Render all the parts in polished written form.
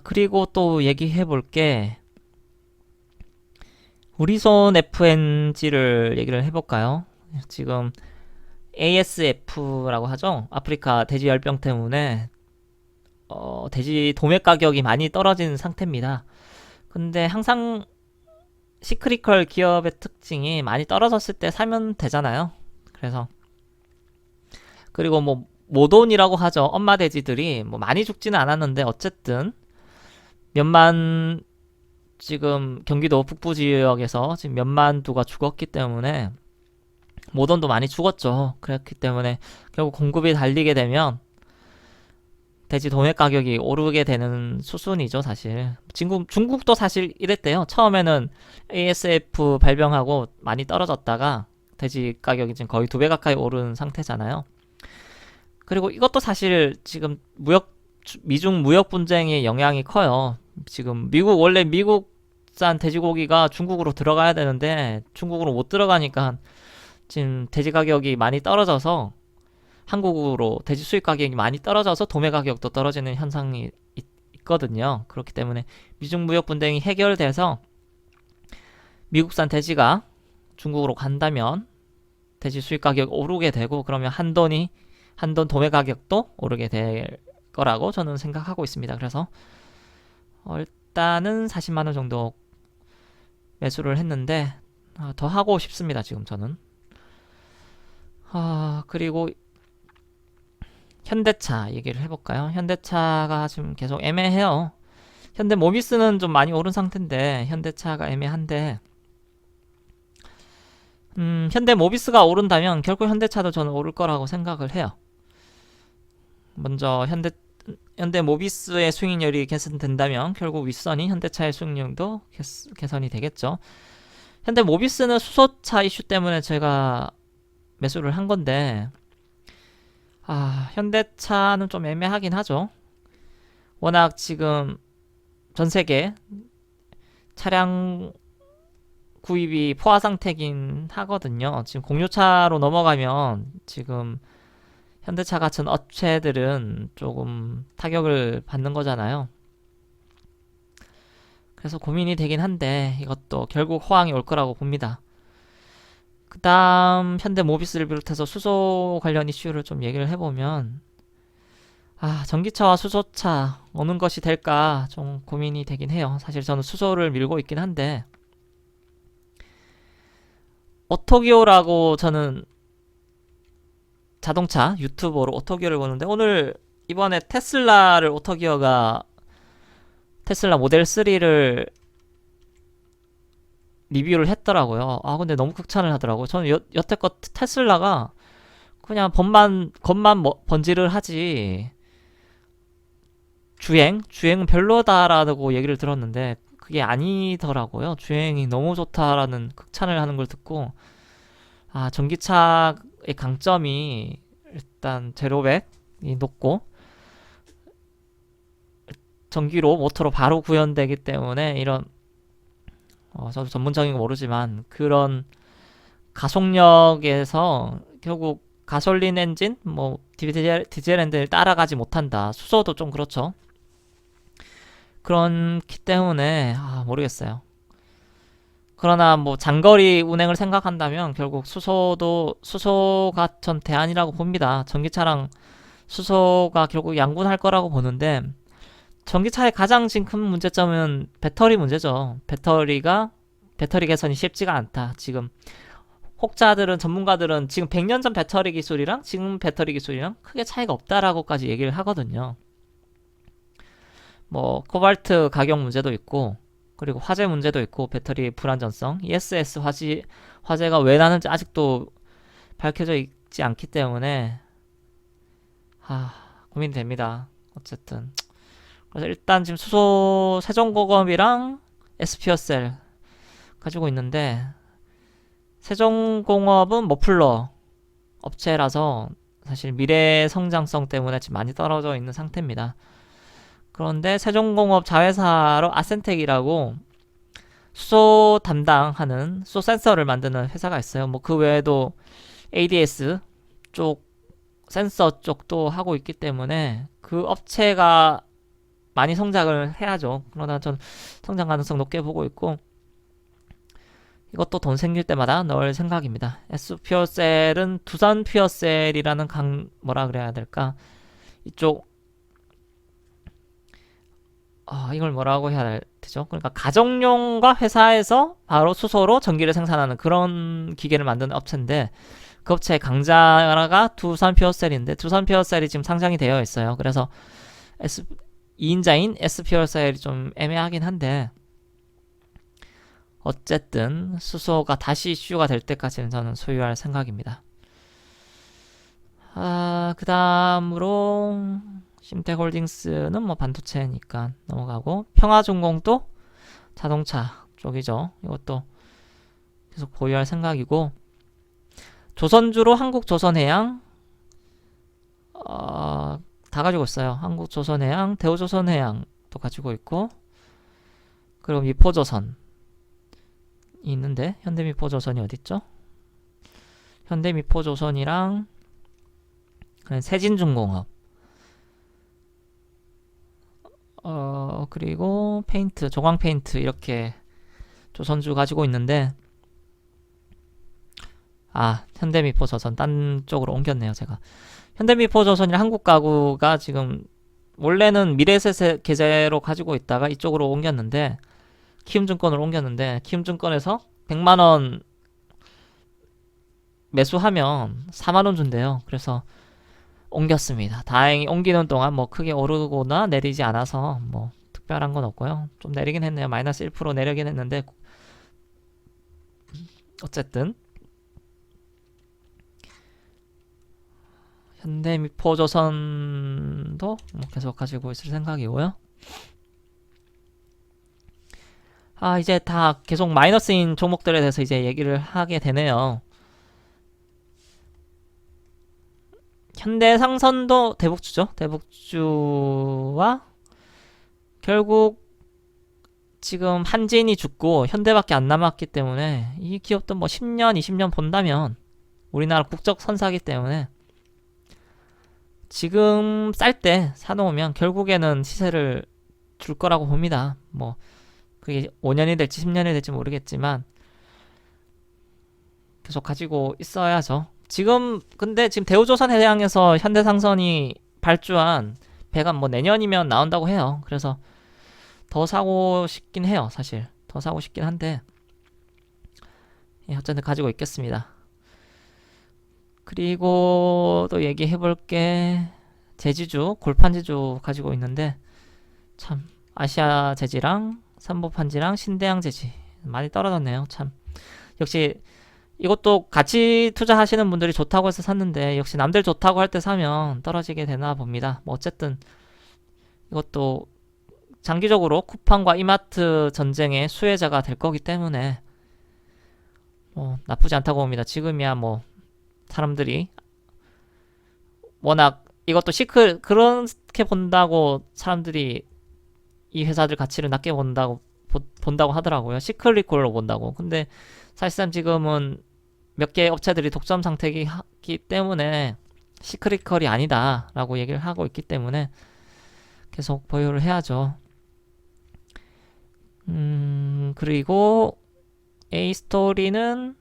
그리고 또 얘기해 볼게. 우리손 FNG를 얘기를 해볼까요? 지금 ASF라고 하죠? 아프리카 돼지열병 때문에 돼지 도매 가격이 많이 떨어진 상태입니다. 근데 항상 시크리컬 기업의 특징이 많이 떨어졌을 때 사면 되잖아요. 그래서 그리고 뭐 모돈이라고 하죠. 엄마 돼지들이 뭐 많이 죽지는 않았는데 어쨌든 몇만 지금 경기도 북부 지역에서 지금 몇만 두가 죽었기 때문에 모던도 많이 죽었죠. 그렇기 때문에 결국 공급이 달리게 되면 돼지 도매 가격이 오르게 되는 수순이죠, 사실. 중국도 사실 이랬대요. 처음에는 ASF 발병하고 많이 떨어졌다가 돼지 가격이 지금 거의 2배 가까이 오른 상태잖아요. 그리고 이것도 사실 지금 미중 무역 분쟁의 영향이 커요. 지금 원래 미국산 돼지고기가 중국으로 들어가야 되는데 중국으로 못 들어가니까 지금 돼지 가격이 많이 떨어져서 한국으로 돼지 수입 가격이 많이 떨어져서 도매 가격도 떨어지는 현상이 있거든요. 그렇기 때문에 미중 무역 분쟁이 해결돼서 미국산 돼지가 중국으로 간다면 돼지 수입 가격이 오르게 되고 그러면 한돈 도매 가격도 오르게 될 거라고 저는 생각하고 있습니다. 그래서 일단은 40만 원 정도 매수를 했는데 더 하고 싶습니다. 지금 저는. 그리고 현대차 얘기를 해볼까요? 현대차가 지금 계속 애매해요. 현대 모비스는 좀 많이 오른 상태인데 현대차가 애매한데 현대 모비스가 오른다면 결국 현대차도 저는 오를 거라고 생각을 해요. 먼저 현대 모비스의 수익률이 개선된다면 결국 윗선이 현대차의 수익률도 개선이 되겠죠. 현대 모비스는 수소차 이슈 때문에 제가 매수를 한 건데 현대차는 좀 애매하긴 하죠. 워낙 지금 전 세계 차량 구입이 포화 상태긴 하거든요. 지금 공유차로 넘어가면 지금 현대차 같은 업체들은 조금 타격을 받는 거잖아요. 그래서 고민이 되긴 한데 이것도 결국 호황이 올 거라고 봅니다. 그 다음 현대 모비스를 비롯해서 수소 관련 이슈를 좀 얘기를 해보면 전기차와 수소차 어느 것이 될까 좀 고민이 되긴 해요. 사실 저는 수소를 밀고 있긴 한데 오토기오라고 저는 자동차 유튜버로 오토기어를 보는데 오늘 이번에 테슬라 모델 3를 리뷰를 했더라고요. 근데 너무 극찬을 하더라고요. 저는 여태껏 테슬라가 그냥 겉만 번지를 하지 주행은 별로다라고 얘기를 들었는데 그게 아니더라고요. 주행이 너무 좋다라는 극찬을 하는 걸 듣고 전기차의 강점이 일단 제로백이 높고 전기로 모터로 바로 구현되기 때문에 이런 저도 전문적인 거 모르지만 그런 가속력에서 결국 가솔린 엔진 뭐 디젤 엔진을 따라가지 못한다. 수소도 좀 그렇죠. 그렇기 때문에 모르겠어요. 그러나 뭐 장거리 운행을 생각한다면 결국 수소가 전 대안이라고 봅니다. 전기차랑 수소가 결국 양분할 거라고 보는데 전기차의 가장 지금 큰 문제점은 배터리 문제죠. 배터리 개선이 쉽지가 않다. 지금 전문가들은 지금 100년 전 배터리 기술이랑 지금 배터리 기술이랑 크게 차이가 없다라고까지 얘기를 하거든요. 뭐 코발트 가격 문제도 있고 그리고 화재 문제도 있고 배터리 불안전성 ESS 화재가 왜 나는지 아직도 밝혀져 있지 않기 때문에 고민됩니다. 어쨌든 그래서 일단 지금 수소 세종공업이랑 SP어셀 가지고 있는데 세종공업은 머플러 업체라서 사실 미래 성장성 때문에 지금 많이 떨어져 있는 상태입니다. 그런데 세종공업 자회사로 아센텍이라고 수소 담당하는 수소 센서를 만드는 회사가 있어요. 뭐 그 외에도 ADS 쪽 센서 쪽도 하고 있기 때문에 그 업체가 많이 성장을 해야죠. 그러나 전 성장 가능성 높게 보고 있고, 이것도 돈 생길 때마다 넣을 생각입니다. S퓨어셀은 두산 퓨어셀이라는 뭐라 그래야 될까? 이쪽 이걸 뭐라고 해야 되죠? 그러니까 가정용과 회사에서 바로 수소로 전기를 생산하는 그런 기계를 만드는 업체인데, 그 업체의 강자가 두산 퓨어셀인데, 두산 퓨어셀이 지금 상장이 되어 있어요. 그래서 2인자인 S 퓨어셀이 좀 애매하긴 한데, 어쨌든 수소가 다시 이슈가 될 때까지는 저는 소유할 생각입니다. 그 다음으로 심텍홀딩스는 뭐 반도체니까 넘어가고, 평화중공도 자동차 쪽이죠. 이것도 계속 보유할 생각이고, 조선주로 한국조선해양 다 가지고 있어요. 한국조선해양, 대우조선해양도 가지고 있고, 그리고 미포조선이 있는데, 현대미포조선이 어딨죠? 현대미포조선이랑 세진중공업, 그리고 페인트, 조광페인트, 이렇게 조선주 가지고 있는데, 현대미포조선 딴 쪽으로 옮겼네요, 제가. 현대미포조선이랑 한국가구가 지금 원래는 미래에셋 계좌로 가지고 있다가 이쪽으로 옮겼는데, 키움증권으로 옮겼는데, 키움증권에서 100만원 매수하면 4만원 준대요. 그래서 옮겼습니다. 다행히 옮기는 동안 뭐 크게 오르거나 내리지 않아서 뭐 특별한 건 없고요. 좀 내리긴 했네요. 마이너스 1% 내리긴 했는데, 어쨌든 현대미포조선도 뭐 계속 가지고 있을 생각이고요. 이제 다 계속 마이너스인 종목들에 대해서 이제 얘기를 하게 되네요. 현대상선도 대북주죠. 대북주와 결국 지금 한진이 죽고 현대밖에 안 남았기 때문에, 이 기업도 뭐 10년, 20년 본다면 우리나라 국적 선사기 때문에 지금 쌀 때 사놓으면 결국에는 시세를 줄 거라고 봅니다. 뭐 그게 5년이 될지 10년이 될지 모르겠지만 계속 가지고 있어야죠. 근데 지금 대우조선해양에서 현대상선이 발주한 배가 뭐 내년이면 나온다고 해요. 그래서 더 사고 싶긴 해요, 사실. 더 사고 싶긴 한데, 어쨌든 가지고 있겠습니다. 그리고 또 얘기해볼게, 제지주, 골판지주 가지고 있는데, 참 아시아제지랑 삼보판지랑 신대양제지 많이 떨어졌네요. 참 역시 이것도 같이 투자하시는 분들이 좋다고 해서 샀는데, 역시 남들 좋다고 할 때 사면 떨어지게 되나 봅니다. 뭐 어쨌든 이것도 장기적으로 쿠팡과 이마트 전쟁의 수혜자가 될 거기 때문에 뭐 나쁘지 않다고 봅니다. 지금이야 뭐 사람들이 워낙 이것도 그렇게 본다고 사람들이 이 회사들 가치를 낮게 본다고 하더라고요. 시클리컬로 본다고. 근데 사실상 지금은 몇 개 업체들이 독점 상태이기 때문에 시크리컬이 아니다 라고 얘기를 하고 있기 때문에 계속 보유를 해야죠. 그리고 A스토리는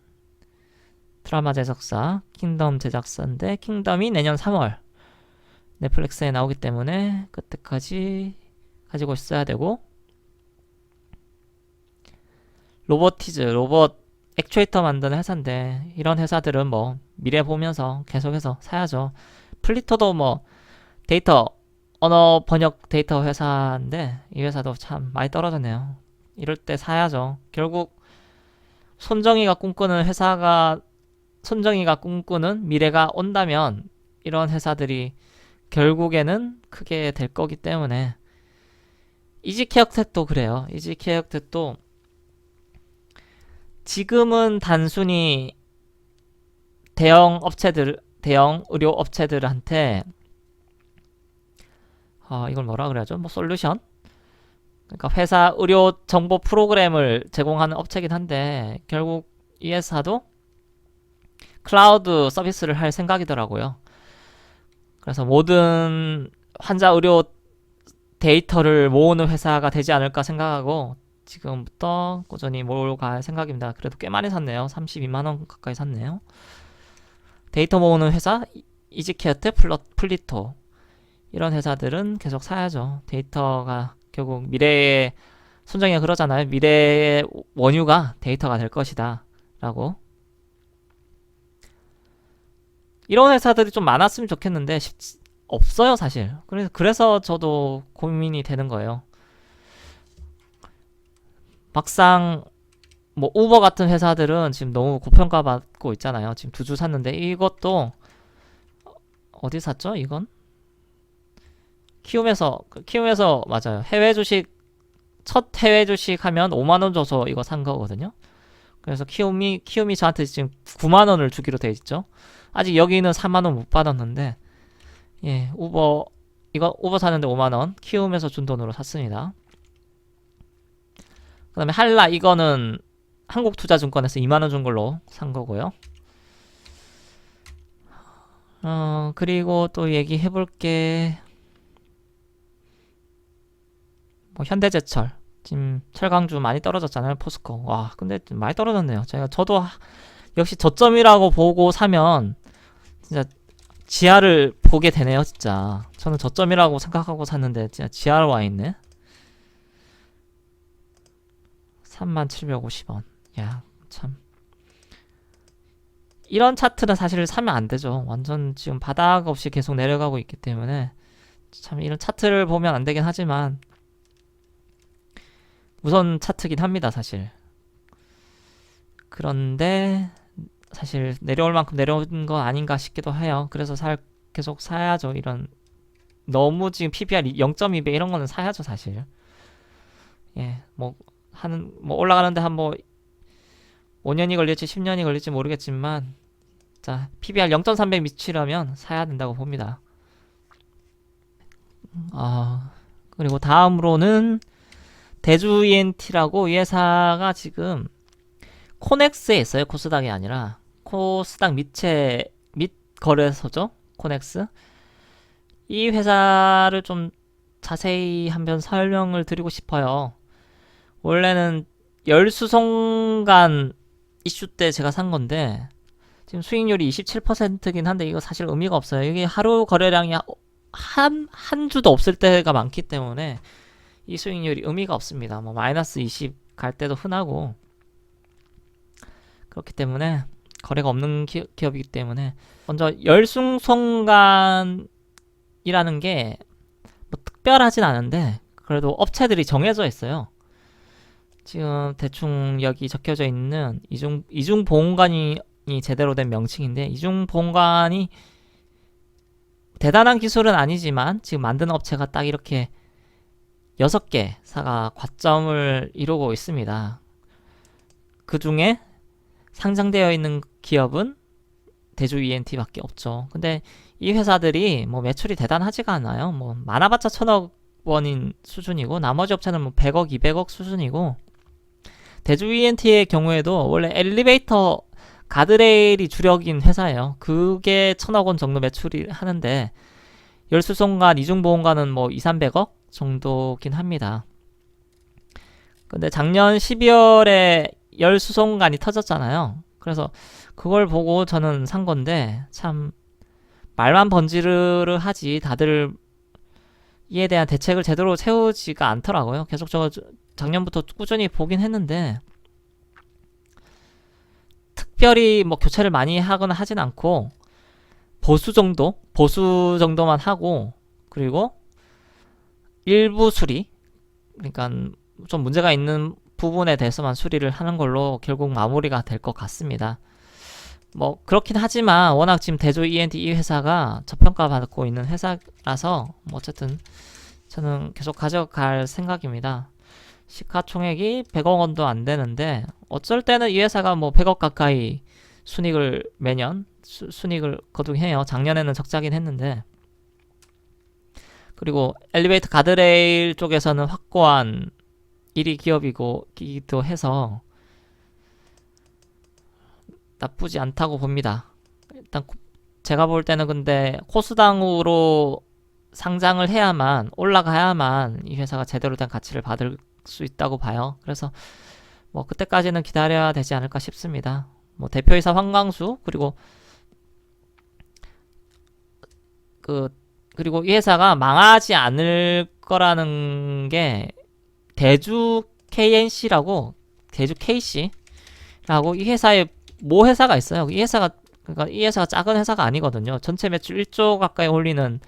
드라마 제작사 킹덤 제작사인데, 킹덤이 내년 3월 넷플릭스에 나오기 때문에 그때까지 가지고 있어야 되고, 로보티즈, 로봇 액추에이터 만드는 회사인데, 이런 회사들은 뭐 미래 보면서 계속해서 사야죠. 플리터도 뭐 데이터 언어 번역 데이터 회사인데, 이 회사도 참 많이 떨어졌네요. 이럴 때 사야죠. 결국 손정이가 꿈꾸는 미래가 온다면 이런 회사들이 결국에는 크게 될 거기 때문에, 이지케어텍도 그래요. 이지케어텍도 지금은 단순히 대형 의료 업체들한테 이걸 뭐라 그래야죠? 뭐 솔루션? 그러니까 회사 의료 정보 프로그램을 제공하는 업체긴 한데, 결국 이 회사도 클라우드 서비스를 할 생각이더라고요. 그래서 모든 환자 의료 데이터를 모으는 회사가 되지 않을까 생각하고 지금부터 꾸준히 몰갈 생각입니다. 그래도 꽤 많이 샀네요. 32만 원 가까이 샀네요. 데이터 모으는 회사 이지케어트, 플리토 이런 회사들은 계속 사야죠. 데이터가 결국 미래의 손정이가 그러잖아요. 미래의 원유가 데이터가 될 것이다 라고. 이런 회사들이 좀 많았으면 좋겠는데 없어요 사실. 그래서 저도 고민이 되는 거예요. 막상 뭐 우버 같은 회사들은 지금 너무 고평가받고 있잖아요. 지금 두 주 샀는데 이것도 어디 샀죠? 이건 키움에서 맞아요. 해외 주식 첫 해외 주식 하면 5만 원 줘서 이거 산 거거든요. 그래서 키움이 저한테 지금 9만 원을 주기로 돼 있죠. 아직 여기는 4만 원 못 받았는데 예, 우버 사는데 5만 원 키움에서 준 돈으로 샀습니다. 그다음에 한라 이거는 한국투자증권에서 2만 원 준 걸로 산 거고요. 그리고 또 얘기해 볼게. 뭐 현대제철 지금 철강주 많이 떨어졌잖아요. 포스코. 와, 근데 많이 떨어졌네요. 저도 역시 저점이라고 보고 사면 진짜 지하를 보게 되네요. 진짜 저는 저점이라고 생각하고 샀는데 진짜 지하로 와 있네. 3750원. 야, 참. 이런 차트는 사실 사면 안 되죠. 완전 지금 바닥 없이 계속 내려가고 있기 때문에 참 이런 차트를 보면 안 되긴 하지만 우선 차트긴 합니다, 사실. 그런데 사실 내려올 만큼 내려온 거 아닌가 싶기도 해요. 그래서 계속 사야죠. 이런 너무 지금 PBR 0.2배 이런 거는 사야죠, 사실. 예, 뭐 올라가는데 한 뭐 5년이 걸릴지 10년이 걸릴지 모르겠지만 자, PBR 0.3배 미치려면 사야 된다고 봅니다. 그리고 다음으로는 대주 ENT라고 이 회사가 지금 코넥스에 있어요. 코스닥이 아니라 코스닥 밑 거래소죠. 코넥스. 이 회사를 좀 자세히 한번 설명을 드리고 싶어요. 원래는 열수송간 이슈 때 제가 산 건데 지금 수익률이 27%긴 한데 이거 사실 의미가 없어요. 이게 하루 거래량이 한 주도 없을 때가 많기 때문에 이 수익률이 의미가 없습니다. 뭐 마이너스 20 갈 때도 흔하고 그렇기 때문에 거래가 없는 기업이기 때문에 먼저 열수송간이라는 게 뭐 특별하진 않은데 그래도 업체들이 정해져 있어요. 지금 대충 여기 적혀져 있는 이중보험관이 제대로 된 명칭인데 이중보험관이 대단한 기술은 아니지만 지금 만드는 업체가 딱 이렇게 6개사가 과점을 이루고 있습니다. 그 중에 상장되어 있는 기업은 대주 ENT밖에 없죠. 근데 이 회사들이 뭐 매출이 대단하지가 않아요. 뭐 많아봤자 1000억 원인 수준이고 나머지 업체는 뭐 100억, 200억 수준이고 대주 ENT의 경우에도 원래 엘리베이터 가드레일이 주력인 회사예요. 그게 1000억 원 정도 매출이 하는데 열수송간, 이중보험관은 뭐 2, 300억 정도긴 합니다. 근데 작년 12월에 열수송간이 터졌잖아요. 그래서 그걸 보고 저는 산 건데 참 말만 번지르르 하지 다들 이에 대한 대책을 제대로 세우지가 않더라고요. 계속 저 작년부터 꾸준히 보긴 했는데 특별히 뭐 교체를 많이 하거나 하진 않고 보수 정도만 하고 그리고 일부 수리 그러니까 좀 문제가 있는 부분에 대해서만 수리를 하는 걸로 결국 마무리가 될 것 같습니다. 뭐 그렇긴 하지만 워낙 지금 대주 ENT 이 회사가 저평가 받고 있는 회사라서 뭐 어쨌든 저는 계속 가져갈 생각입니다. 시가총액이 100억 원도 안 되는데 어쩔 때는 이 회사가 뭐 100억 가까이 순이익을 매년 순이익을 거두해요. 작년에는 적자긴 했는데 그리고 엘리베이터 가드레일 쪽에서는 확고한 1위 기업이기도 해서 나쁘지 않다고 봅니다. 일단 제가 볼 때는 근데 코스닥으로 상장을 해야만, 올라가야만 이 회사가 제대로 된 가치를 받을 수 있다고 봐요. 그래서 뭐 그때까지는 기다려야 되지 않을까 싶습니다. 뭐 대표이사 황광수, 그 그리고 이 회사가 망하지 않을 거라는 게 대주 KNC라고, 대주 KC라고 이 회사에 모 회사가 있어요. 그러니까 이 회사가 작은 회사가 아니거든요. 전체 매출 1조 가까이 올리는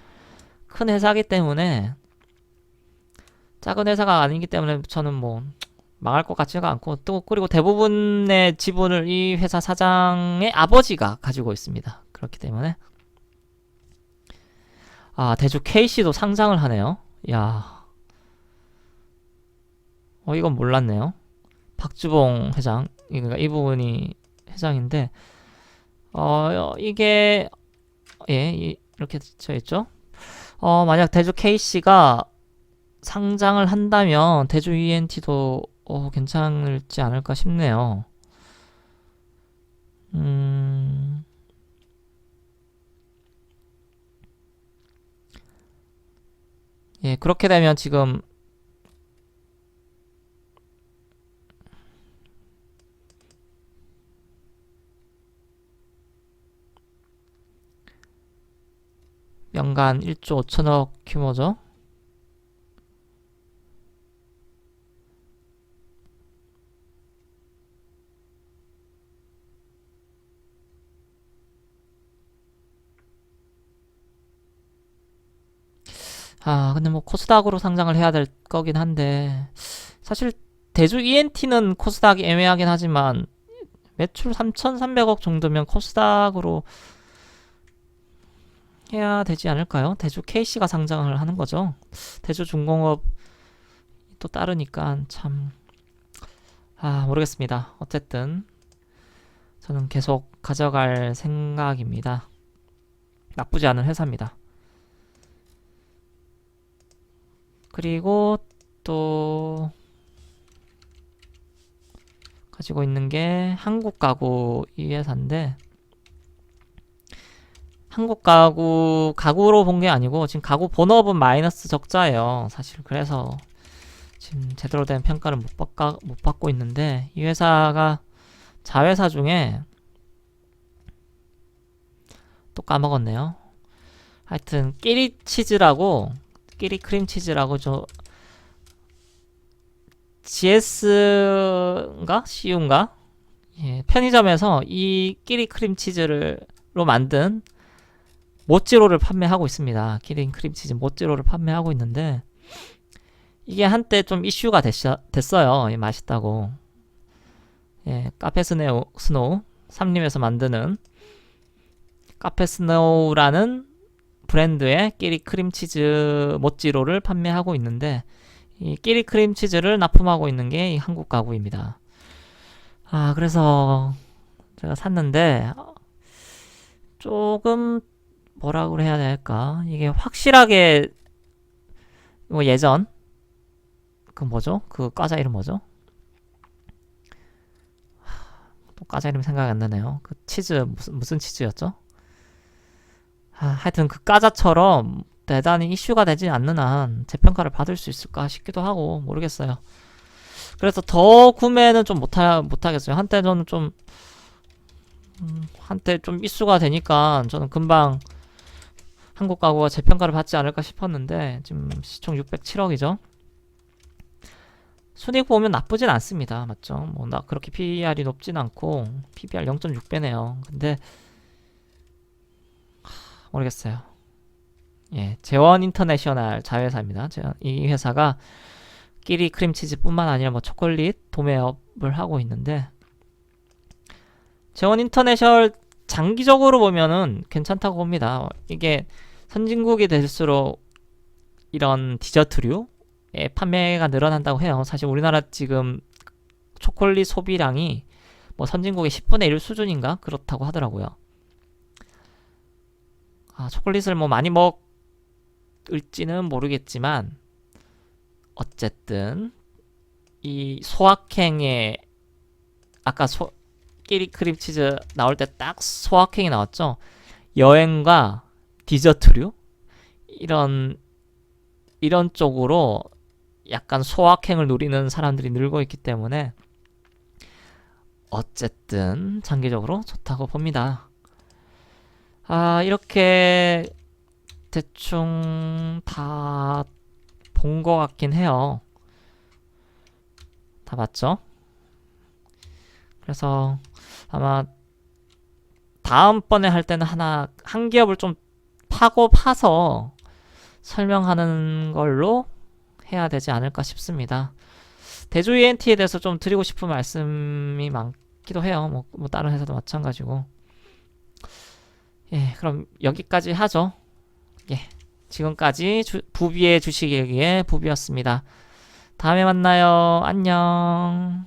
큰 회사기 때문에, 작은 회사가 아니기 때문에 저는 뭐 망할 것 같지가 않고, 또 그리고 대부분의 지분을 이 회사 사장의 아버지가 가지고 있습니다. 그렇기 때문에 대주 KC도 상장을 하네요. 야, 이건 몰랐네요. 박주봉 회장, 그러니까 이 부분이 회장인데, 이게 이렇게 써 있죠. 만약 대주 KC가 상장을 한다면 대주 ENT도 괜찮을지 않을까 싶네요. 그렇게 되면 지금 연간 1조 5천억 규모죠. 근데 뭐 코스닥으로 상장을 해야 될 거긴 한데, 사실 대주 ENT는 코스닥이 애매하긴 하지만 매출 3,300억 정도면 코스닥으로 해야 되지 않을까요? 대주 KC가 상장을 하는 거죠. 대주 중공업 또 따르니까 참 모르겠습니다. 어쨌든 저는 계속 가져갈 생각입니다. 나쁘지 않은 회사입니다. 그리고 또 가지고 있는 게 한국가구 이 회사인데, 가구로 본 게 아니고 지금 가구 본업은 마이너스 적자예요. 사실 그래서 지금 제대로 된 평가를 못 받고 있는데, 이 회사가 자회사 중에 또 까먹었네요. 하여튼 끼리 크림치즈라고 GS인가? CU인가? 편의점에서 이 끼리 크림치즈로 만든 모찌로를 판매하고 있습니다. 키링 크림치즈 모찌로를 판매하고 있는데, 이게 한때 좀 이슈가 됐어요. 맛있다고. 카페 스노우, 삼림에서 만드는 카페 스노우라는 브랜드의 끼리 크림치즈 모찌로를 판매하고 있는데, 이 끼리 크림치즈를 납품하고 있는 게 이 한국 가구입니다. 그래서 제가 샀는데, 조금 뭐라고 해야 될까? 이게 확실하게 뭐 예전 그 과자 이름 뭐죠? 또 과자 이름 생각이 안 나네요. 그 치즈 무슨 치즈였죠? 하여튼 그 과자처럼 대단히 이슈가 되지 않는 한 재평가를 받을 수 있을까 싶기도 하고, 모르겠어요. 그래서 더 구매는 좀 못하겠어요. 한때 좀 이슈가 되니까 저는 금방 한국 가구가 재평가를 받지 않을까 싶었는데, 지금 시총 607억이죠. 순이익 보면 나쁘진 않습니다. 맞죠? 뭐 그렇게 PER이 높진 않고 PBR 0.6배네요. 근데 모르겠어요. 재원 인터내셔널 자회사입니다. 이 회사가 끼리 크림치즈뿐만 아니라 뭐 초콜릿 도매업을 하고 있는데, 재원 인터내셔널 장기적으로 보면은 괜찮다고 봅니다. 이게 선진국이 될수록 이런 디저트류의 판매가 늘어난다고 해요. 사실 우리나라 지금 초콜릿 소비량이 뭐 선진국의 10분의 1 수준인가? 그렇다고 하더라고요. 초콜릿을 뭐 많이 먹을지는 모르겠지만, 어쨌든 이 소확행에, 아까 끼리 크림치즈 나올 때 딱 소확행이 나왔죠. 여행과 디저트류, 이런 이런 쪽으로 약간 소확행을 누리는 사람들이 늘고 있기 때문에 어쨌든 장기적으로 좋다고 봅니다. 이렇게 대충 다 본 것 같긴 해요. 다 봤죠? 그래서 아마 다음번에 할 때는 한 기업을 좀 파서 설명하는 걸로 해야 되지 않을까 싶습니다. 대주 ENT에 대해서 좀 드리고 싶은 말씀이 많기도 해요. 뭐 다른 회사도 마찬가지고. 예, 그럼 여기까지 하죠. 예, 지금까지 부비의 주식 얘기의 부비였습니다. 다음에 만나요. 안녕.